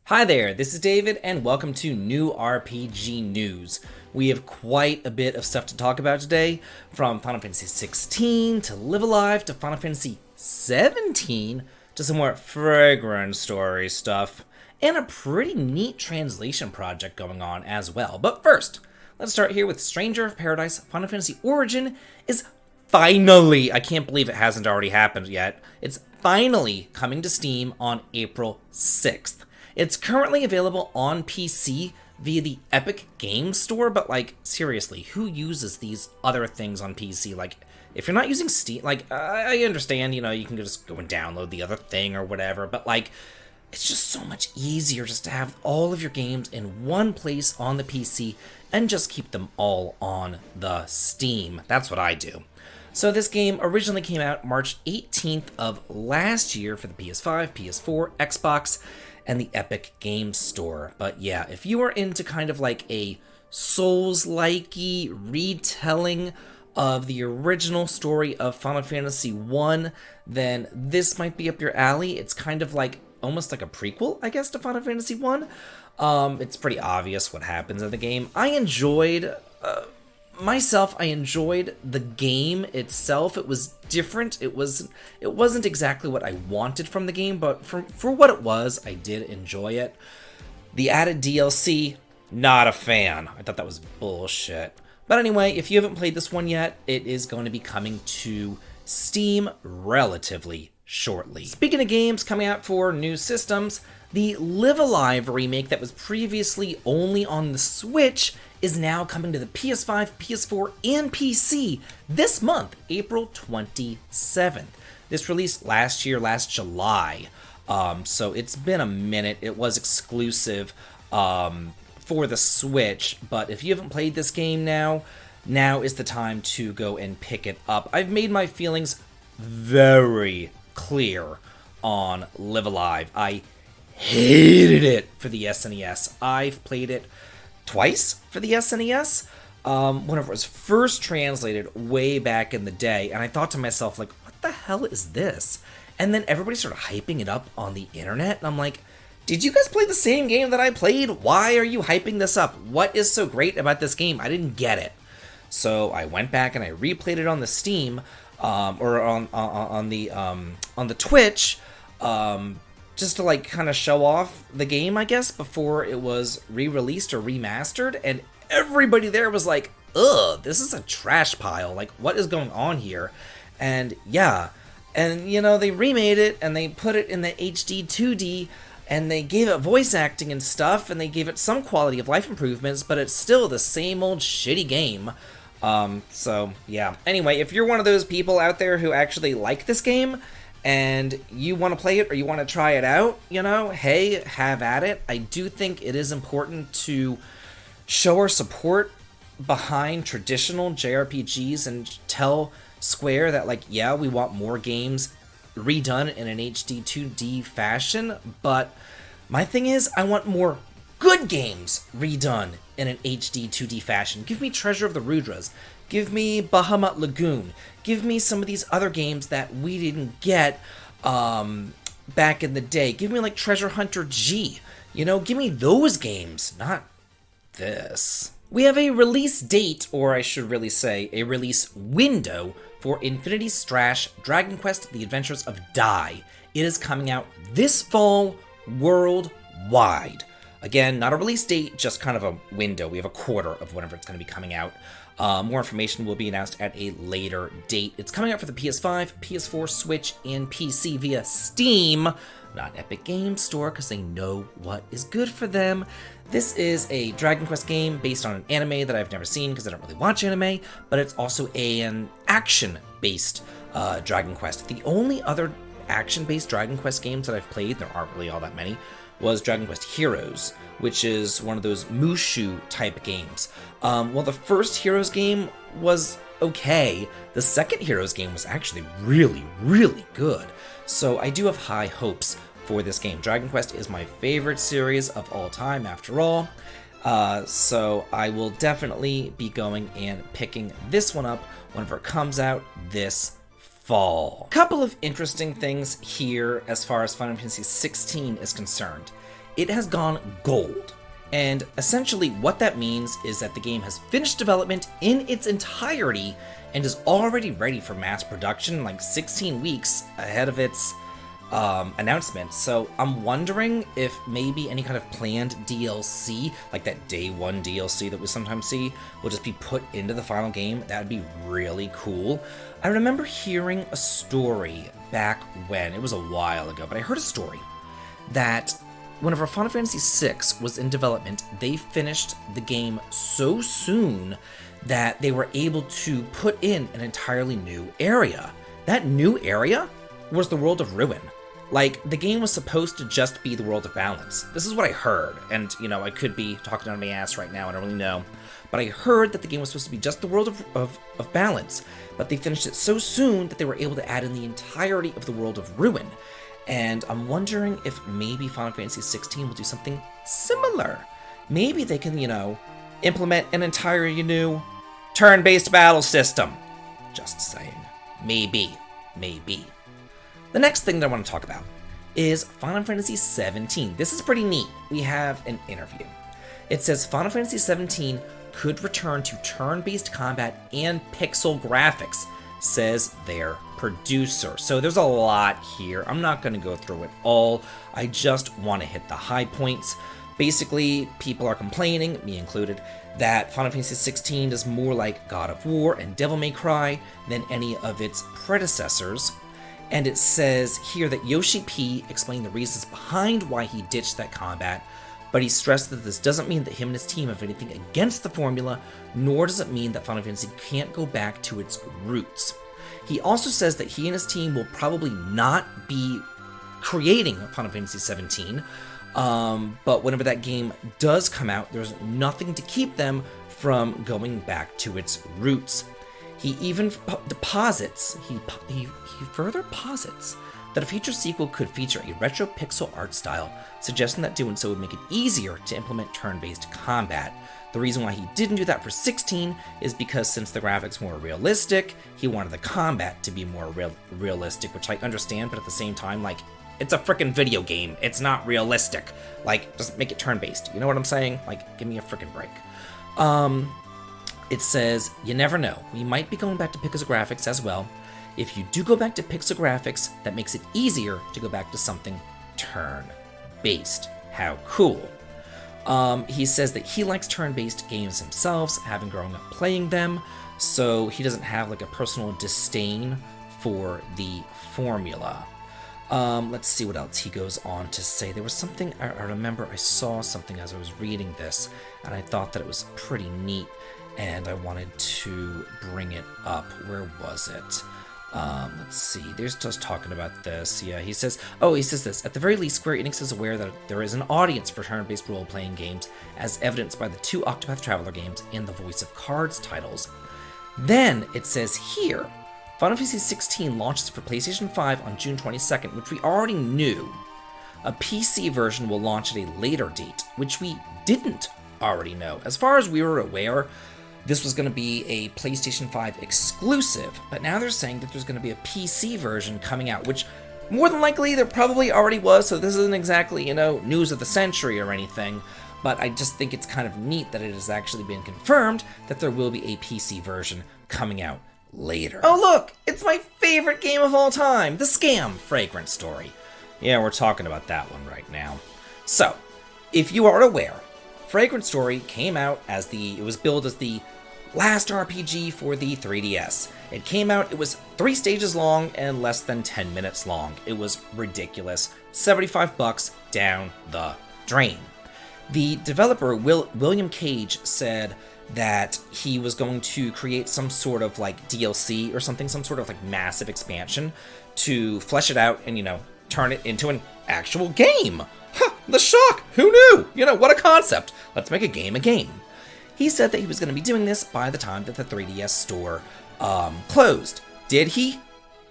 Hi there, this is David, and welcome to New RPG News. We have quite a bit of stuff to talk about today, from Final Fantasy 16 to Live Alive to Final Fantasy 17 to some more fragrant story stuff, and a pretty neat translation project going on as well. But first, let's start here with Stranger of Paradise Final Fantasy Origin is finally, I can't believe it hasn't already happened yet, it's finally coming to Steam on April 6th. It's currently available on PC via the Epic Games Store, but like, seriously, who uses these other things on PC? Like, if you're not using Steam, like, I understand, you know, you can just go and download the other thing or whatever, but like, it's just so much easier just to have all of your games in one place on the PC and just keep them all on the Steam. That's what I do. So this game originally came out March 18th of last year for the PS5, PS4, Xbox, and the Epic Games Store. But yeah, if you are into kind of like a Souls-likey retelling of the original story of Final Fantasy 1, then this might be up your alley. It's kind of like almost like a prequel, I guess, to Final Fantasy 1. It's pretty obvious what happens in the game. I enjoyed the game itself. It was different. It wasn't exactly what I wanted from the game, but for what it was, I did enjoy it. The added DLC, not a fan. I thought that was bullshit. But anyway, if you haven't played this one yet, it is going to be coming to Steam relatively shortly. Speaking of games coming out for new systems, the Live Alive remake that was previously only on the Switch is now coming to the PS5, PS4, and PC this month, April 27th. This released last July, so it's been a minute. It was exclusive for the Switch, but if you haven't played this game now is the time to go and pick it up. I've made my feelings very clear on Live Alive. I hated it for the SNES. I've played it twice for the SNES, whenever it was first translated way back in the day, and I thought to myself, like, what the hell is this? And then everybody started hyping it up on the internet, and I'm like, did you guys play the same game that I played? Why are you hyping this up? What is so great about this game? I didn't get it. So I went back and I replayed it on the Steam, or on the Twitch, just to like kind of show off the game, I guess, before it was re-released or remastered, and everybody there was like, ugh, this is a trash pile, like, what is going on here? And yeah, and you know, they remade it, and they put it in the HD 2D, and they gave it voice acting and stuff, and they gave it some quality of life improvements, but it's still the same old shitty game. So yeah, anyway, if you're one of those people out there who actually like this game, and you want to play it or you want to try it out, you know, hey, have at it. I do think it is important to show our support behind traditional JRPGs and tell Square that, like, yeah, we want more games redone in an HD 2D fashion, but my thing is, I want more good games redone in an HD 2D fashion. Give me Treasure of the Rudras. Give me Bahamut Lagoon. Give me some of these other games that we didn't get back in the day. Give me like Treasure Hunter G. You know, give me those games, not this. We have a release date, or I should really say, a release window for Infinity Strash Dragon Quest The Adventures of Dai. It is coming out this fall worldwide. Again, not a release date, just kind of a window. We have a quarter of whenever it's going to be coming out. More information will be announced at a later date. It's coming out for the PS5, PS4, Switch, and PC via Steam, not Epic Games Store, because they know what is good for them. This is a Dragon Quest game based on an anime that I've never seen because I don't really watch anime, but it's also an action-based Dragon Quest. The only other action-based Dragon Quest games that I've played, there aren't really all that many, was Dragon Quest Heroes, which is one of those Mushu type games. Well, the first Heroes game was okay. The second Heroes game was actually really, really good. So I do have high hopes for this game. Dragon Quest is my favorite series of all time, after all. So I will definitely be going and picking this one up whenever it comes out this fall. Couple of interesting things here as far as Final Fantasy 16 is concerned. it has gone gold. And essentially what that means is that the game has finished development in its entirety and is already ready for mass production like 16 weeks ahead of its announcement. So I'm wondering if maybe any kind of planned DLC, like that day one DLC that we sometimes see, will just be put into the final game. That'd be really cool. I remember hearing a story back when, it was a while ago, but I heard a story that whenever Final Fantasy VI was in development, they finished the game so soon that they were able to put in an entirely new area. That new area was the world of Ruin. Like, the game was supposed to just be the world of Balance. This is what I heard, and, you know, I could be talking out of my ass right now, I don't really know. But I heard that the game was supposed to be just the world of Balance, but they finished it so soon that they were able to add in the entirety of the world of Ruin. And I'm wondering if maybe Final Fantasy XVI will do something similar. Maybe they can, you know, implement an entirely new turn-based battle system. Just saying. Maybe. The next thing that I want to talk about is Final Fantasy XVII. This is pretty neat. We have an interview. It says Final Fantasy XVII could return to turn-based combat and pixel graphics, says their producer. So there's a lot here. I'm not going to go through it all. I just want to hit the high points. Basically, people are complaining, me included, that Final Fantasy XVI is more like God of War and Devil May Cry than any of its predecessors. And it says here that Yoshi P explained the reasons behind why he ditched that combat, but he stressed that this doesn't mean that him and his team have anything against the formula, nor does it mean that Final Fantasy can't go back to its roots. He also says that he and his team will probably not be creating Final Fantasy XVII, but whenever that game does come out, there's nothing to keep them from going back to its roots. He even he further posits that a future sequel could feature a retro pixel art style, suggesting that doing so would make it easier to implement turn-based combat. The reason why he didn't do that for 16 is because since the graphics were more realistic, he wanted the combat to be more realistic, which I understand, but at the same time, like, it's a frickin' video game. It's not realistic. Like, just make it turn-based. You know what I'm saying? Like, give me a frickin' break. It says, you never know. We might be going back to pixel graphics as well. If you do go back to pixel graphics, that makes it easier to go back to something turn-based. How cool. He says that he likes turn-based games himself, having grown up playing them, so he doesn't have like a personal disdain for the formula. Let's see what else he goes on to say. There was something, I remember I saw something as I was reading this, and I thought that it was pretty neat, and I wanted to bring it up. Where was it? Let's see, there's just talking about this. Yeah, he says this. At the very least, Square Enix is aware that there is an audience for turn-based role-playing games, as evidenced by the 2 Octopath Traveler games and the Voice of Cards titles. Then, it says here, Final Fantasy XVI launches for PlayStation 5 on June 22nd, which we already knew. A PC version will launch at a later date, which we didn't already know. As far as we were aware, this was going to be a PlayStation 5 exclusive, but now they're saying that there's going to be a PC version coming out, which more than likely there probably already was, so this isn't exactly, you know, news of the century or anything, but I just think it's kind of neat that it has actually been confirmed that there will be a PC version coming out later. Oh look, it's my favorite game of all time, the Scam Fragrance Story. Yeah, we're talking about that one right now. So, if you are aware, Fragrance Story came out as it was billed as the last RPG for the 3DS. It came out, it was 3 stages long and less than 10 minutes long. It was ridiculous. $75 down the drain. The developer, William Cage, said that he was going to create some sort of like DLC or something, some sort of like massive expansion to flesh it out and, you know, turn it into an actual game. Huh, the shock! Who knew? You know, what a concept. Let's make a game. He said that he was going to be doing this by the time that the 3DS store closed. Did he?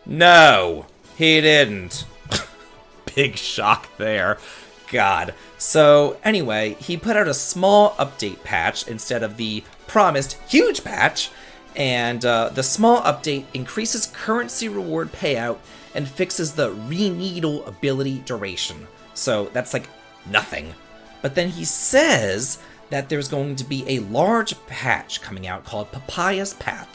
No, he didn't. Big shock there. God. So anyway, he put out a small update patch instead of the promised huge patch, and the small update increases currency reward payout and fixes the re-needle ability duration. So that's like nothing. But then he says that there's going to be a large patch coming out called Papayas Path,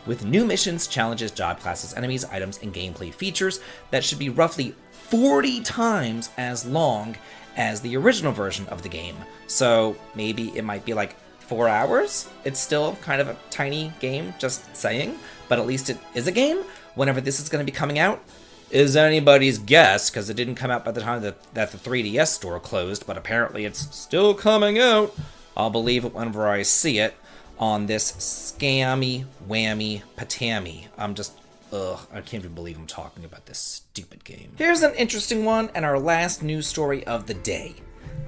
with new missions, challenges, job classes, enemies, items, and gameplay features that should be roughly 40 times as long as the original version of the game. So maybe it might be like 4 hours? It's still kind of a tiny game, just saying, but at least it is a game. Whenever this is going to be coming out is anybody's guess, because it didn't come out by the time that the 3DS store closed, but apparently it's still coming out. I'll believe it whenever I see it on this scammy, whammy, patami. I can't even believe I'm talking about this stupid game. Here's an interesting one, and our last news story of the day.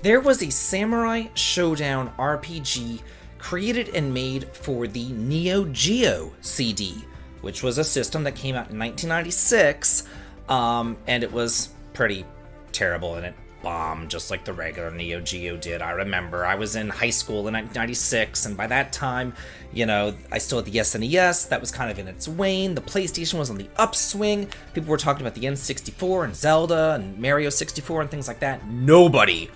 There was a Samurai Shodown RPG created and made for the Neo Geo CD, which was a system that came out in 1996, and it was pretty terrible, and it bombed just like the regular Neo Geo did. I remember I was in high school in 1996, and by that time, I still had the SNES. That was kind of in its wane. The PlayStation was on the upswing. People were talking about the N64 and Zelda and Mario 64 and things like that. Nobody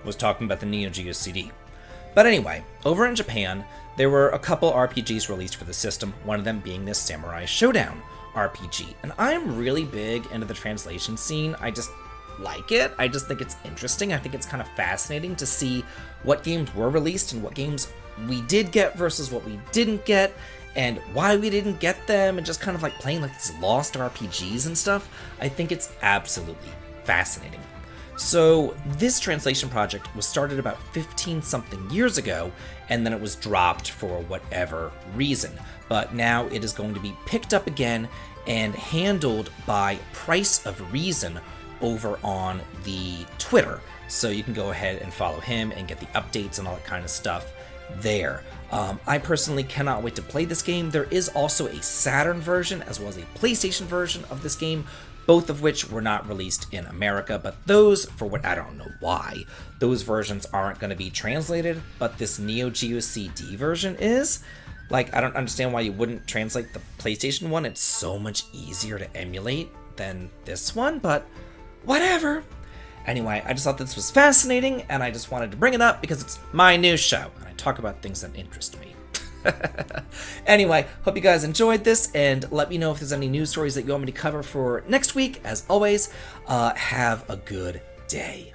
was talking about the Neo Geo CD. But anyway, over in Japan, there were a couple RPGs released for the system, one of them being this Samurai Shodown RPG. And I'm really big into the translation scene. I just like it. I just think it's interesting. I think it's kind of fascinating to see what games were released and what games we did get versus what we didn't get, and why we didn't get them, and just kind of like playing like these lost RPGs and stuff. I think it's absolutely fascinating. So this translation project was started about 15-something years ago, and then it was dropped for whatever reason. But now it is going to be picked up again and handled by Price of Reason over on the Twitter. So you can go ahead and follow him and get the updates and all that kind of stuff there. I personally cannot wait to play this game. There is also a Saturn version as well as a PlayStation version of this game, both of which were not released in America, but those, I don't know why, those versions aren't going to be translated, but this Neo Geo CD version is. Like, I don't understand why you wouldn't translate the PlayStation one. It's so much easier to emulate than this one, but whatever. Anyway, I just thought this was fascinating, and I just wanted to bring it up because it's my news show, and I talk about things that interest me. Anyway, hope you guys enjoyed this, and let me know if there's any news stories that you want me to cover for next week. As always, have a good day.